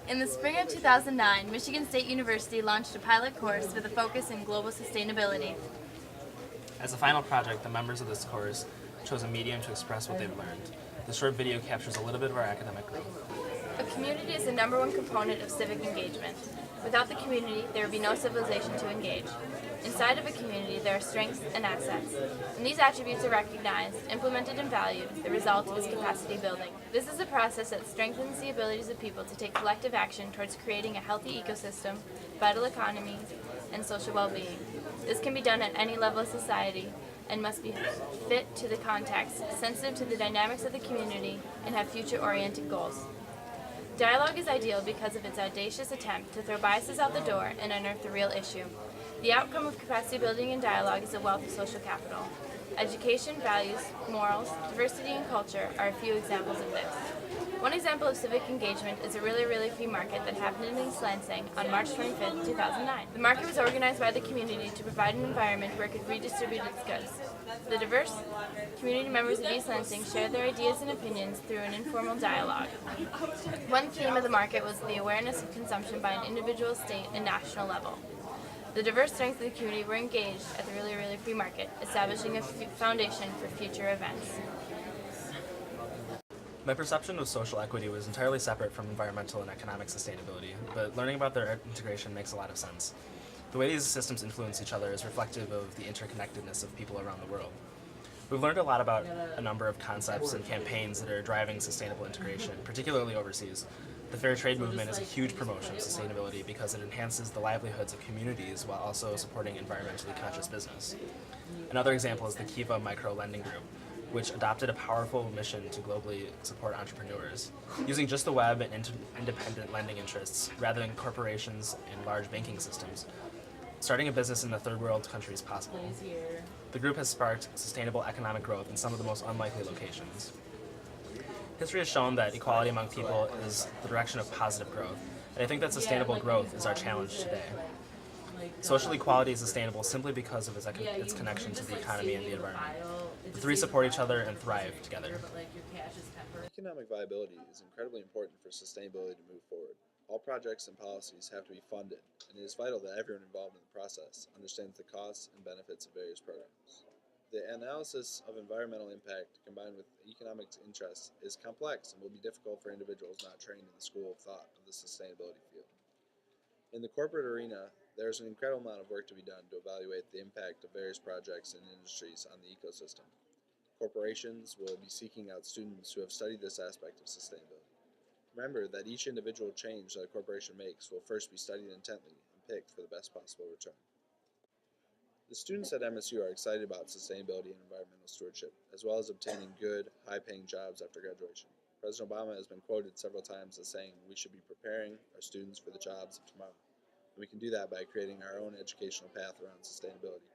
In the spring of 2009, Michigan State University launched a pilot course with a focus in global sustainability. As a final project, the members of this course chose a medium to express what they've learned. The short video captures a little bit of our academic growth. A community is the number one component of civic engagement. Without the community, there would be no civilization to engage. Inside of a community, there are strengths and assets. When these attributes are recognized, implemented, and valued, the result is capacity building. This is a process that strengthens the abilities of people to take collective action towards creating a healthy ecosystem, vital economy, and social well-being. This can be done at any level of society and must be fit to the context, sensitive to the dynamics of the community, and have future-oriented goals. Dialogue is ideal because of its audacious attempt to throw biases out the door and unearth the real issue. The outcome of capacity building and dialogue is a wealth of social capital. Education, values, morals, diversity, and culture are a few examples of this. One example of civic engagement is a really free market that happened in East Lansing on March 25, 2009. The market was organized by the community to provide an environment where it could redistribute its goods. The diverse community members of East Lansing shared their ideas and opinions through an informal dialogue. One theme of the market was the awareness of consumption by an individual, state, and national level. The diverse strengths of the community were engaged at the really free market, establishing a foundation for future events. My perception of social equity was entirely separate from environmental and economic sustainability, but learning about their integration makes a lot of sense. The way these systems influence each other is reflective of the interconnectedness of people around the world. We've learned a lot about a number of concepts and campaigns that are driving sustainable integration, particularly overseas. The fair trade movement is a huge promotion of sustainability because it enhances the livelihoods of communities while also supporting environmentally conscious business. Another example is the Kiva Micro Lending Group, which adopted a powerful mission to globally support entrepreneurs. Using just the web and independent lending interests, rather than corporations and large banking systems, starting a business in the third world country is possible. The group has sparked sustainable economic growth in some of the most unlikely locations. History has shown that equality among people is the direction of positive growth, and I think that sustainable growth is our challenge today. Social equality is sustainable simply because of its connection to the economy and the environment. The three support each other and thrive together. Economic viability is incredibly important for sustainability to move forward. All projects and policies have to be funded, and it is vital that everyone involved in the process understands the costs and benefits of various programs. The analysis of environmental impact combined with economic interests is complex and will be difficult for individuals not trained in the school of thought of the sustainability field. In the corporate arena, there is an incredible amount of work to be done to evaluate the impact of various projects and industries on the ecosystem. Corporations will be seeking out students who have studied this aspect of sustainability. Remember that each individual change that a corporation makes will first be studied intently and picked for the best possible return. The students at MSU are excited about sustainability and environmental stewardship, as well as obtaining good, high-paying jobs after graduation. President Obama has been quoted several times as saying we should be preparing our students for the jobs of tomorrow. And we can do that by creating our own educational path around sustainability.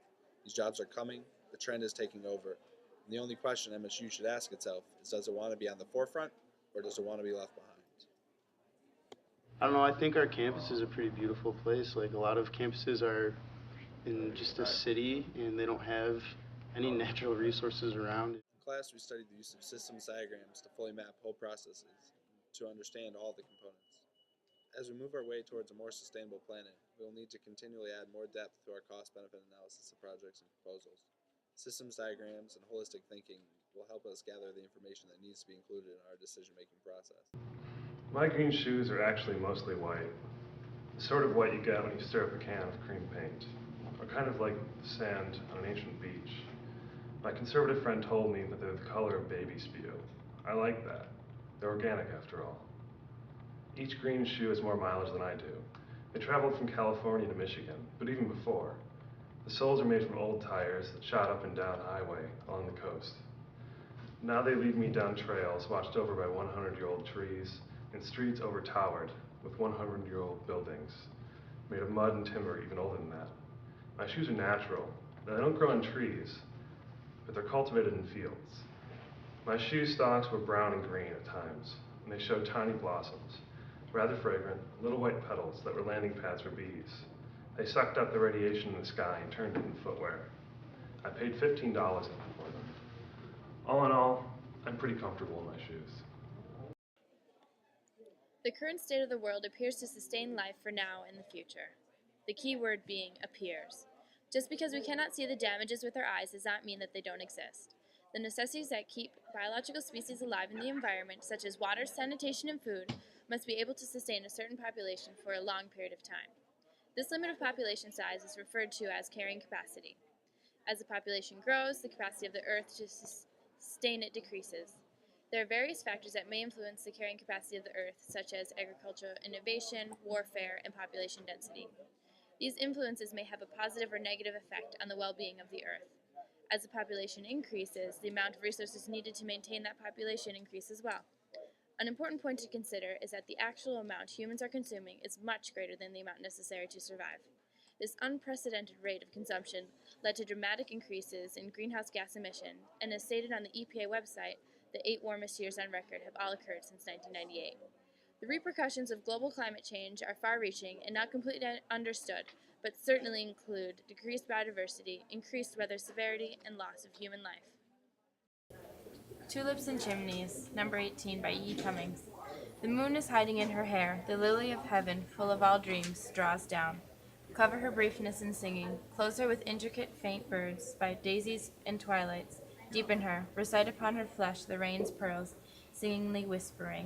These jobs are coming, the trend is taking over, and the only question MSU should ask itself is, does it want to be on the forefront or does it want to be left behind? I don't know, I think our campus is a pretty beautiful place. Like, a lot of campuses are in just a city and they don't have any natural resources around. In class, we studied the use of systems diagrams to fully map whole processes to understand all the components. As we move our way towards a more sustainable planet, we will need to continually add more depth to our cost-benefit analysis of projects and proposals. Systems diagrams and holistic thinking will help us gather the information that needs to be included in our decision-making process. My green shoes are actually mostly white. The sort of white you get when you stir up a can of cream paint, or kind of like sand on an ancient beach. My conservative friend told me that they're the color of baby spew. I like that. They're organic after all. Each green shoe has more mileage than I do. They traveled from California to Michigan, but even before. The soles are made from old tires that shot up and down highway along the coast. Now they lead me down trails watched over by 100-year-old trees and streets overtowered with 100-year-old buildings made of mud and timber even older than that. My shoes are natural. They don't grow on trees, but they're cultivated in fields. My shoe stalks were brown and green at times, and they showed tiny blossoms, rather fragrant, little white petals that were landing pads for bees. They sucked up the radiation in the sky and turned it into footwear. I paid $15 for them. All in all, I'm pretty comfortable in my shoes. The current state of the world appears to sustain life for now and the future. The key word being appears. Just because we cannot see the damages with our eyes does not mean that they don't exist. The necessities that keep biological species alive in the environment, such as water, sanitation, and food, must be able to sustain a certain population for a long period of time. This limit of population size is referred to as carrying capacity. As the population grows, the capacity of the Earth to sustain it decreases. There are various factors that may influence the carrying capacity of the Earth, such as agricultural innovation, warfare, and population density. These influences may have a positive or negative effect on the well-being of the Earth. As the population increases, the amount of resources needed to maintain that population increases as well. An important point to consider is that the actual amount humans are consuming is much greater than the amount necessary to survive. This unprecedented rate of consumption led to dramatic increases in greenhouse gas emissions, and as stated on the EPA website, the 8 warmest years on record have all occurred since 1998. The repercussions of global climate change are far-reaching and not completely understood, but certainly include decreased biodiversity, increased weather severity, and loss of human life. Tulips and Chimneys, number 18 by E. Cummings. The moon is hiding in her hair, the lily of heaven, full of all dreams, draws down. Cover her briefness in singing, close her with intricate faint birds, by daisies and twilights, deepen her, recite upon her flesh the rain's pearls, singingly whispering.